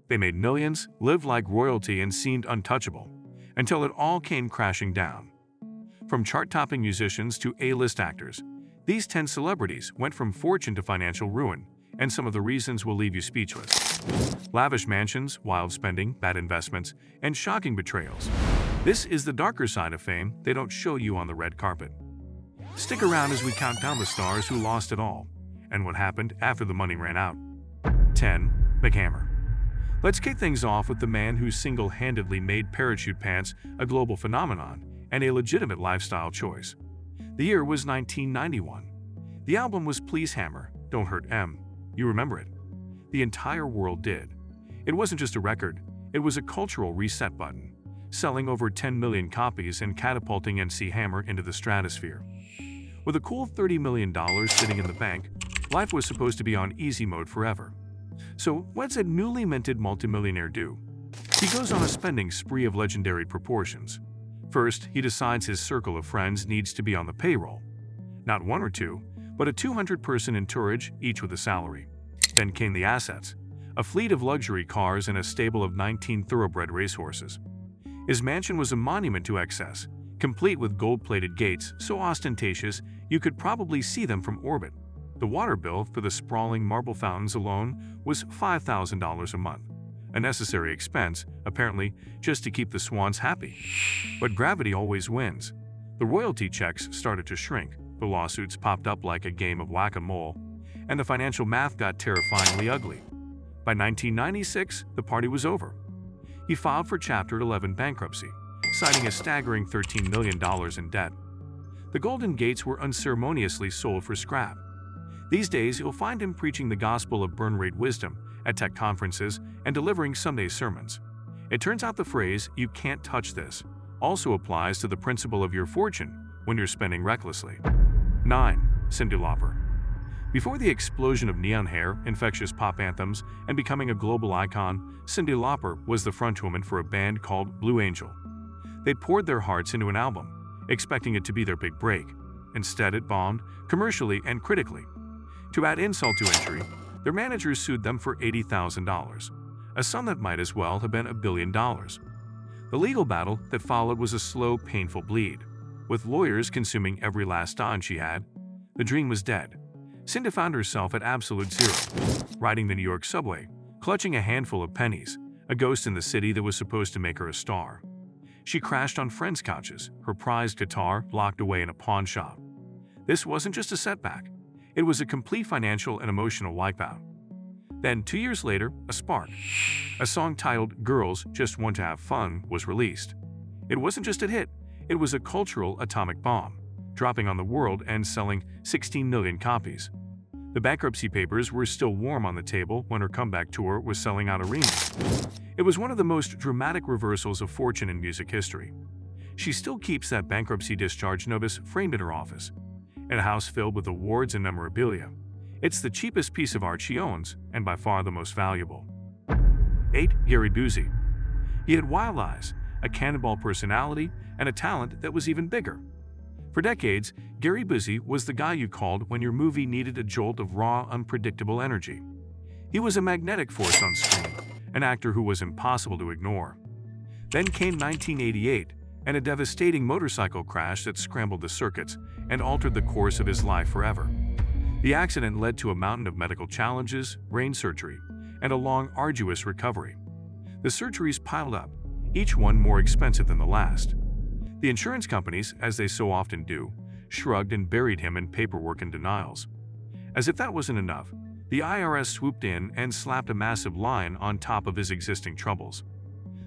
They made millions, lived like royalty, and seemed untouchable, until it all came crashing down. From chart-topping musicians to A-list actors, these 10 celebrities went from fortune to financial ruin, and some of the reasons will leave you speechless. Lavish mansions, wild spending, bad investments, and shocking betrayals. This is the darker side of fame they don't show you on the red carpet. Stick around as we count down the stars who lost it all, and what happened after the money ran out. 10. McHammer. Let's kick things off with the man who single-handedly made parachute pants a global phenomenon and a legitimate lifestyle choice. The year was 1991. The album was Please Hammer, Don't Hurt M. You remember it? The entire world did. It wasn't just a record, it was a cultural reset button, selling over 10 million copies and catapulting MC Hammer into the stratosphere. With a cool $30 million sitting in the bank, life was supposed to be on easy mode forever. So what's a newly minted multimillionaire do? He goes on a spending spree of legendary proportions. First, he decides his circle of friends needs to be on the payroll. Not one or two, but a 200-person entourage, each with a salary. Then came the assets, a fleet of luxury cars and a stable of 19 thoroughbred racehorses. His mansion was a monument to excess, complete with gold-plated gates so ostentatious you could probably see them from orbit. The water bill for the sprawling marble fountains alone was $5,000 a month, a necessary expense, apparently, just to keep the swans happy. But gravity always wins. The royalty checks started to shrink, the lawsuits popped up like a game of whack-a-mole, and the financial math got terrifyingly ugly. By 1996, the party was over. He filed for Chapter 11 bankruptcy, citing a staggering $13 million in debt. The Golden Gates were unceremoniously sold for scrap. These days, you'll find him preaching the gospel of burn rate wisdom at tech conferences and delivering Sunday sermons. It turns out the phrase, "you can't touch this," also applies to the principle of your fortune when you're spending recklessly. 9. Cyndi Lauper. Before the explosion of neon hair, infectious pop anthems, and becoming a global icon, Cyndi Lauper was the frontwoman for a band called Blue Angel. They poured their hearts into an album, expecting it to be their big break. Instead, it bombed, commercially and critically. To add insult to injury, their managers sued them for $80,000, a sum that might as well have been $1 billion. The legal battle that followed was a slow, painful bleed, with lawyers consuming every last dime she had. The dream was dead. Cyndi found herself at absolute zero, riding the New York subway, clutching a handful of pennies, a ghost in the city that was supposed to make her a star. She crashed on friends' couches, her prized guitar locked away in a pawn shop. This wasn't just a setback. It was a complete financial and emotional wipeout. Then, 2 years later, a spark. A song titled "Girls Just Want to Have Fun" was released. It wasn't just a hit, it was a cultural atomic bomb, dropping on the world and selling 16 million copies. The bankruptcy papers were still warm on the table when her comeback tour was selling out arenas. It was one of the most dramatic reversals of fortune in music history. She still keeps that bankruptcy discharge notice framed in her office, in a house filled with awards and memorabilia. It's the cheapest piece of art she owns, and by far the most valuable. 8. Gary Busey. He had wild eyes, a cannonball personality, and a talent that was even bigger. For decades, Gary Busey was the guy you called when your movie needed a jolt of raw, unpredictable energy. He was a magnetic force on screen, an actor who was impossible to ignore. Then came 1988, and a devastating motorcycle crash that scrambled the circuits and altered the course of his life forever. The accident led to a mountain of medical challenges, brain surgery, and a long, arduous recovery. The surgeries piled up, each one more expensive than the last. The insurance companies, as they so often do, shrugged and buried him in paperwork and denials. As if that wasn't enough, the IRS swooped in and slapped a massive line on top of his existing troubles.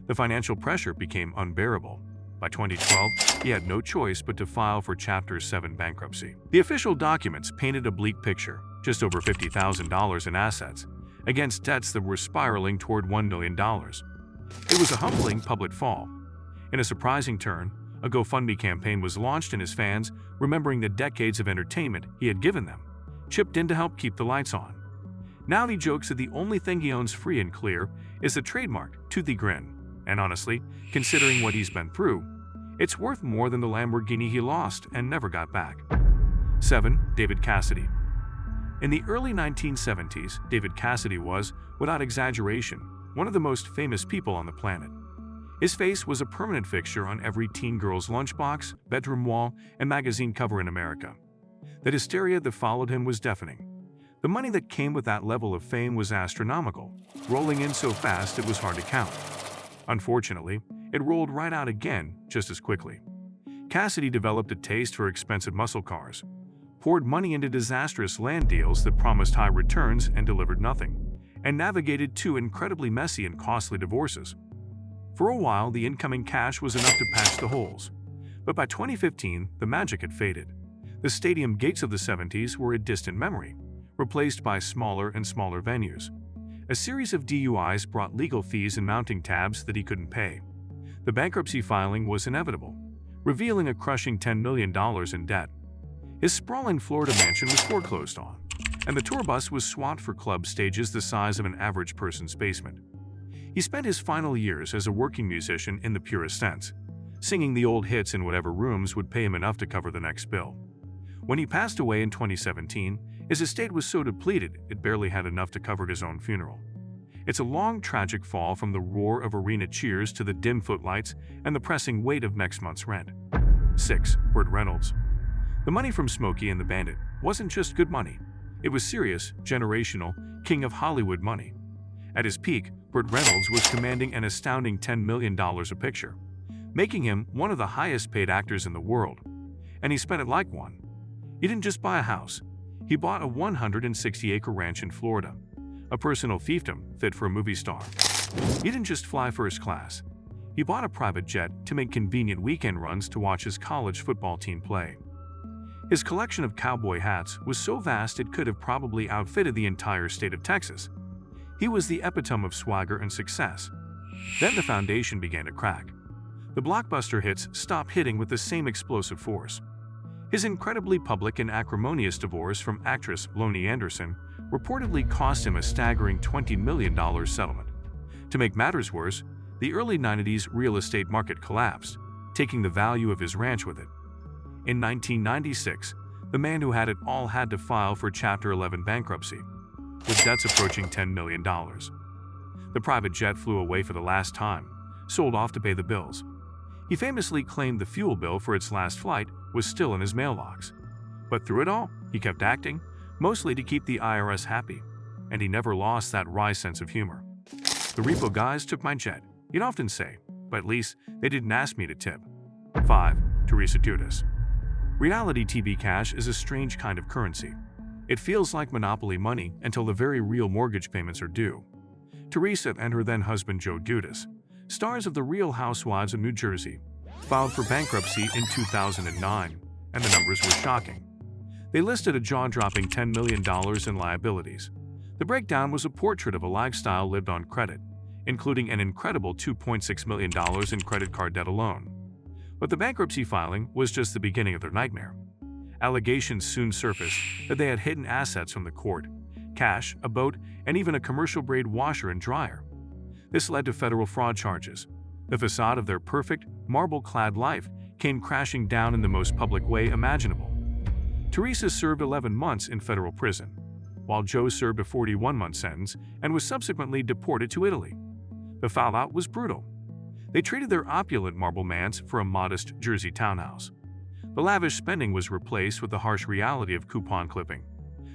The financial pressure became unbearable. By 2012, he had no choice but to file for Chapter 7 bankruptcy. The official documents painted a bleak picture, just over $50,000 in assets, against debts that were spiraling toward $1 million. It was a humbling public fall. In a surprising turn, a GoFundMe campaign was launched and his fans, remembering the decades of entertainment he had given them, chipped in to help keep the lights on. Now he jokes that the only thing he owns free and clear is the trademark toothy grin. And honestly, considering what he's been through, it's worth more than the Lamborghini he lost and never got back. 7. David Cassidy. In the early 1970s, David Cassidy was, without exaggeration, one of the most famous people on the planet. His face was a permanent fixture on every teen girl's lunchbox, bedroom wall, and magazine cover in America. The hysteria that followed him was deafening. The money that came with that level of fame was astronomical, rolling in so fast it was hard to count. Unfortunately, it rolled right out again just as quickly. Cassidy developed a taste for expensive muscle cars, poured money into disastrous land deals that promised high returns and delivered nothing, and navigated two incredibly messy and costly divorces. For a while, the incoming cash was enough to patch the holes. But by 2015, the magic had faded. The stadium gates of the 70s were a distant memory, replaced by smaller and smaller venues. A series of DUIs brought legal fees and mounting tabs that he couldn't pay. The bankruptcy filing was inevitable, revealing a crushing $10 million in debt. His sprawling Florida mansion was foreclosed on, and the tour bus was swapped for club stages the size of an average person's basement. He spent his final years as a working musician in the purest sense, singing the old hits in whatever rooms would pay him enough to cover the next bill. When he passed away in 2017, his estate was so depleted it barely had enough to cover his own funeral. It's a long, tragic fall from the roar of arena cheers to the dim footlights and the pressing weight of next month's rent. 6. Burt Reynolds. The money from Smokey and the Bandit wasn't just good money. It was serious, generational, king of Hollywood money. At his peak, Burt Reynolds was commanding an astounding $10 million a picture, making him one of the highest-paid actors in the world. And he spent it like one. He didn't just buy a house. He bought a 160-acre ranch in Florida, a personal fiefdom fit for a movie star. He didn't just fly first class. He bought a private jet to make convenient weekend runs to watch his college football team play. His collection of cowboy hats was so vast it could have probably outfitted the entire state of Texas. He was the epitome of swagger and success. Then the foundation began to crack. The blockbuster hits stopped hitting with the same explosive force. His incredibly public and acrimonious divorce from actress Loni Anderson reportedly cost him a staggering $20 million settlement. To make matters worse, the early 90s real estate market collapsed, taking the value of his ranch with it. In 1996, the man who had it all had to file for Chapter 11 bankruptcy, with debts approaching $10 million. The private jet flew away for the last time, sold off to pay the bills. He famously claimed the fuel bill for its last flight was still in his mailbox. But through it all, he kept acting, mostly to keep the IRS happy, and he never lost that wry sense of humor. The repo guys took my jet, he'd often say, but at least they didn't ask me to tip. 5. Teresa Giudice. Reality TV cash is a strange kind of currency. It feels like monopoly money until the very real mortgage payments are due. Teresa and her then-husband Joe Giudice, stars of The Real Housewives of New Jersey, filed for bankruptcy in 2009, and the numbers were shocking. They listed a jaw-dropping $10 million in liabilities. The breakdown was a portrait of a lifestyle lived on credit, including an incredible $2.6 million in credit card debt alone. But the bankruptcy filing was just the beginning of their nightmare. Allegations soon surfaced that they had hidden assets from the court, cash, a boat, and even a commercial-grade washer and dryer. This led to federal fraud charges. The facade of their perfect, marble-clad life came crashing down in the most public way imaginable. Teresa served 11 months in federal prison, while Joe served a 41-month sentence and was subsequently deported to Italy. The fallout was brutal. They traded their opulent marble manse for a modest Jersey townhouse. The lavish spending was replaced with the harsh reality of coupon clipping.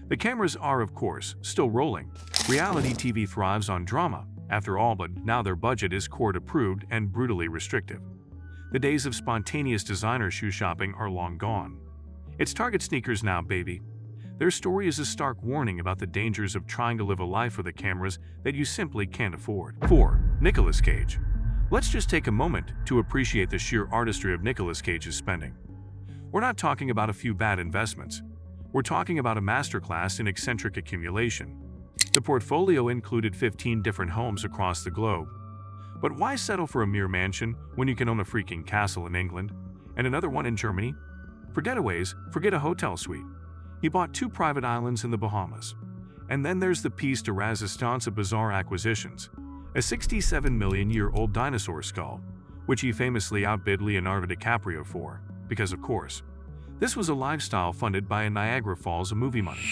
The cameras are, of course, still rolling. Reality TV thrives on drama, after all, but now their budget is court-approved and brutally restrictive. The days of spontaneous designer shoe shopping are long gone. It's Target sneakers now, baby. Their story is a stark warning about the dangers of trying to live a life for the cameras that you simply can't afford. 4. Nicolas Cage. Let's just take a moment to appreciate the sheer artistry of Nicolas Cage's spending. We're not talking about a few bad investments. We're talking about a masterclass in eccentric accumulation. The portfolio included 15 different homes across the globe. But why settle for a mere mansion when you can own a freaking castle in England and another one in Germany? For getaways, forget a hotel suite. He bought 2 private islands in the Bahamas. And then there's the piece de resistance of bizarre acquisitions, a 67-million-year-old dinosaur skull, which he famously outbid Leonardo DiCaprio for, because of course. This was a lifestyle funded by a Niagara Falls of movie money,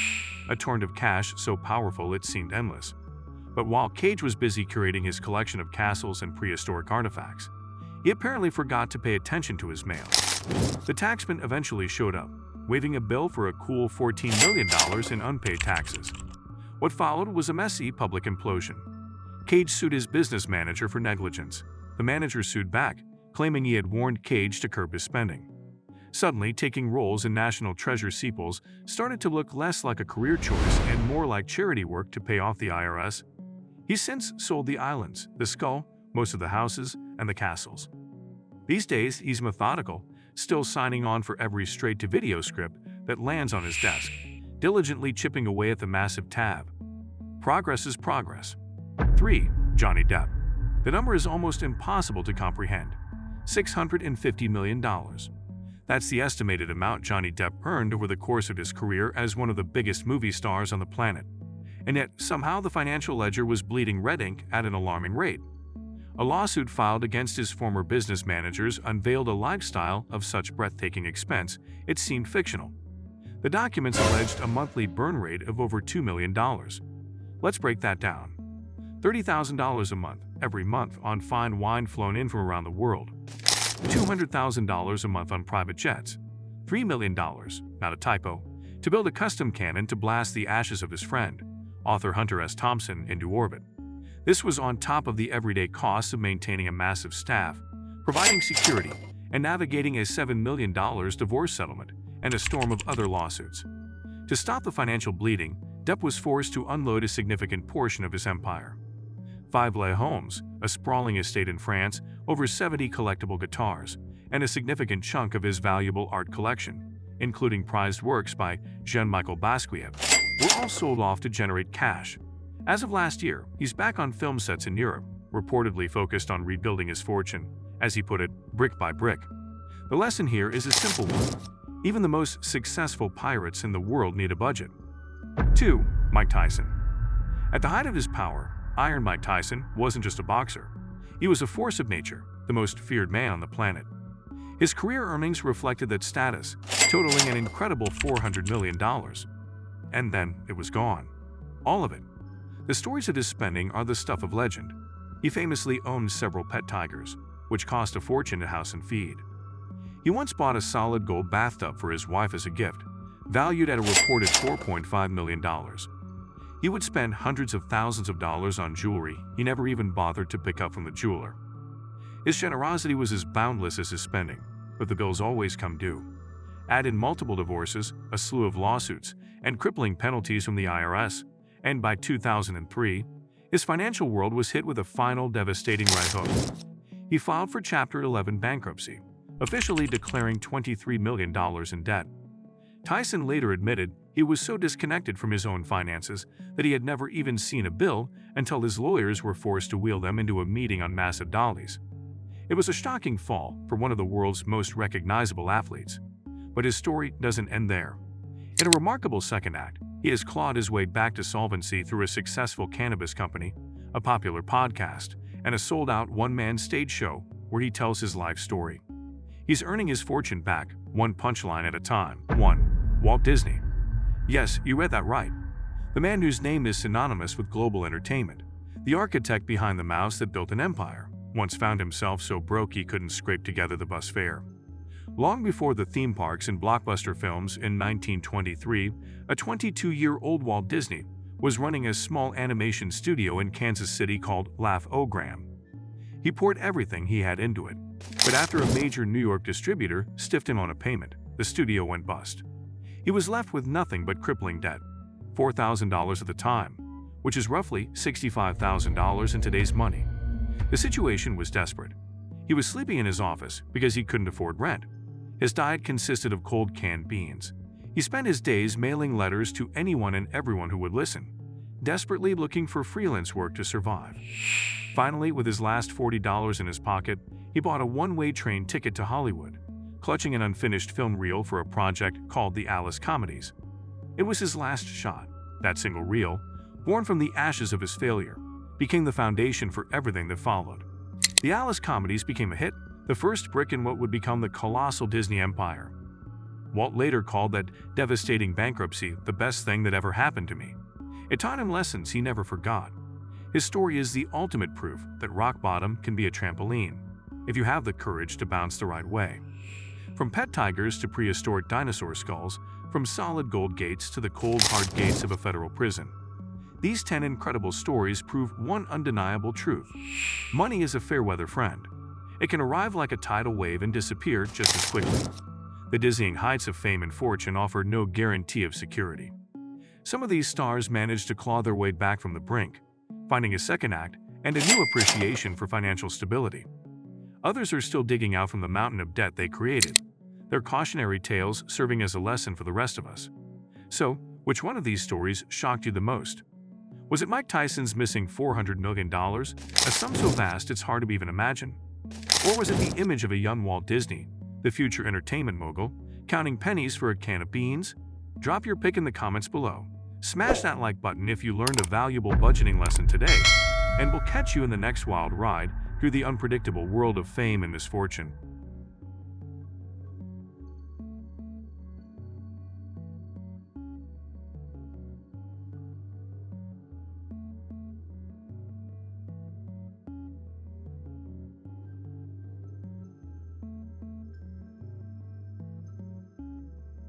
a torrent of cash so powerful it seemed endless. But while Cage was busy curating his collection of castles and prehistoric artifacts, he apparently forgot to pay attention to his mail. The taxman eventually showed up, waving a bill for a cool $14 million in unpaid taxes. What followed was a messy public implosion. Cage sued his business manager for negligence. The manager sued back, claiming he had warned Cage to curb his spending. Suddenly, taking roles in National Treasure sequels started to look less like a career choice and more like charity work to pay off the IRS. He's since sold the islands, the skull, most of the houses, and the castles. These days, he's methodical, still signing on for every straight-to-video script that lands on his desk, diligently chipping away at the massive tab. Progress is progress. 3. Johnny Depp. The number is almost impossible to comprehend. $650 million. That's the estimated amount Johnny Depp earned over the course of his career as one of the biggest movie stars on the planet. And yet, somehow the financial ledger was bleeding red ink at an alarming rate. A lawsuit filed against his former business managers unveiled a lifestyle of such breathtaking expense it seemed fictional. The documents alleged a monthly burn rate of over $2 million. Let's break that down. $30,000 a month, every month, on fine wine flown in from around the world. $200,000 a month on private jets. $3 million, not a typo, to build a custom cannon to blast the ashes of his friend, author Hunter S. Thompson, into orbit. This was on top of the everyday costs of maintaining a massive staff, providing security, and navigating a $7 million divorce settlement and a storm of other lawsuits. To stop the financial bleeding, Depp was forced to unload a significant portion of his empire. 5 homes, a sprawling estate in France, over 70 collectible guitars, and a significant chunk of his valuable art collection, including prized works by Jean-Michel Basquiat, were all sold off to generate cash. As of last year, he's back on film sets in Europe, reportedly focused on rebuilding his fortune, as he put it, brick by brick. The lesson here is a simple one. Even the most successful pirates in the world need a budget. 2. Mike Tyson. At the height of his power, Iron Mike Tyson wasn't just a boxer. He was a force of nature, the most feared man on the planet. His career earnings reflected that status, totaling an incredible $400 million. And then it was gone. All of it. The stories of his spending are the stuff of legend. He famously owned several pet tigers, which cost a fortune to house and feed. He once bought a solid gold bathtub for his wife as a gift, valued at a reported $4.5 million. He would spend hundreds of thousands of dollars on jewelry he never even bothered to pick up from the jeweler. His generosity was as boundless as his spending, but the bills always come due. Add in multiple divorces, a slew of lawsuits, and crippling penalties from the IRS, and by 2003, his financial world was hit with a final devastating right hook. He filed for Chapter 11 bankruptcy, officially declaring $23 million in debt. Tyson later admitted he was so disconnected from his own finances that he had never even seen a bill until his lawyers were forced to wheel them into a meeting on massive dollies. It was a shocking fall for one of the world's most recognizable athletes. But his story doesn't end there. In a remarkable second act, he has clawed his way back to solvency through a successful cannabis company, a popular podcast, and a sold-out one-man stage show where he tells his life story. He's earning his fortune back, one punchline at a time. 1. Walt Disney. Yes, you read that right. The man whose name is synonymous with global entertainment, the architect behind the mouse that built an empire, once found himself so broke he couldn't scrape together the bus fare. Long before the theme parks and blockbuster films in 1923, a 22-year-old Walt Disney was running a small animation studio in Kansas City called Laugh-O-Gram. He poured everything he had into it, but after a major New York distributor stiffed him on a payment, the studio went bust. He was left with nothing but crippling debt, $4,000 at the time, which is roughly $65,000 in today's money. The situation was desperate. He was sleeping in his office because he couldn't afford rent. His diet consisted of cold canned beans. He spent his days mailing letters to anyone and everyone who would listen, desperately looking for freelance work to survive. Finally, with his last $40 in his pocket, he bought a one-way train ticket to Hollywood, clutching an unfinished film reel for a project called the Alice Comedies. It was his last shot. That single reel, born from the ashes of his failure, became the foundation for everything that followed. The Alice Comedies became a hit, the first brick in what would become the colossal Disney empire. Walt later called that devastating bankruptcy the best thing that ever happened to me. It taught him lessons he never forgot. His story is the ultimate proof that rock bottom can be a trampoline, if you have the courage to bounce the right way. From pet tigers to prehistoric dinosaur skulls, from solid gold gates to the cold hard gates of a federal prison, these 10 incredible stories prove one undeniable truth. Money is a fair-weather friend. It can arrive like a tidal wave and disappear just as quickly. The dizzying heights of fame and fortune offer no guarantee of security. Some of these stars manage to claw their way back from the brink, finding a second act and a new appreciation for financial stability. Others are still digging out from the mountain of debt they created, their cautionary tales serving as a lesson for the rest of us. So, which one of these stories shocked you the most? Was it Mike Tyson's missing $400 million, a sum so vast it's hard to even imagine? Or was it the image of a young Walt Disney, the future entertainment mogul, counting pennies for a can of beans? Drop your pick in the comments below. Smash that like button if you learned a valuable budgeting lesson today, and we'll catch you in the next wild ride through the unpredictable world of fame and misfortune.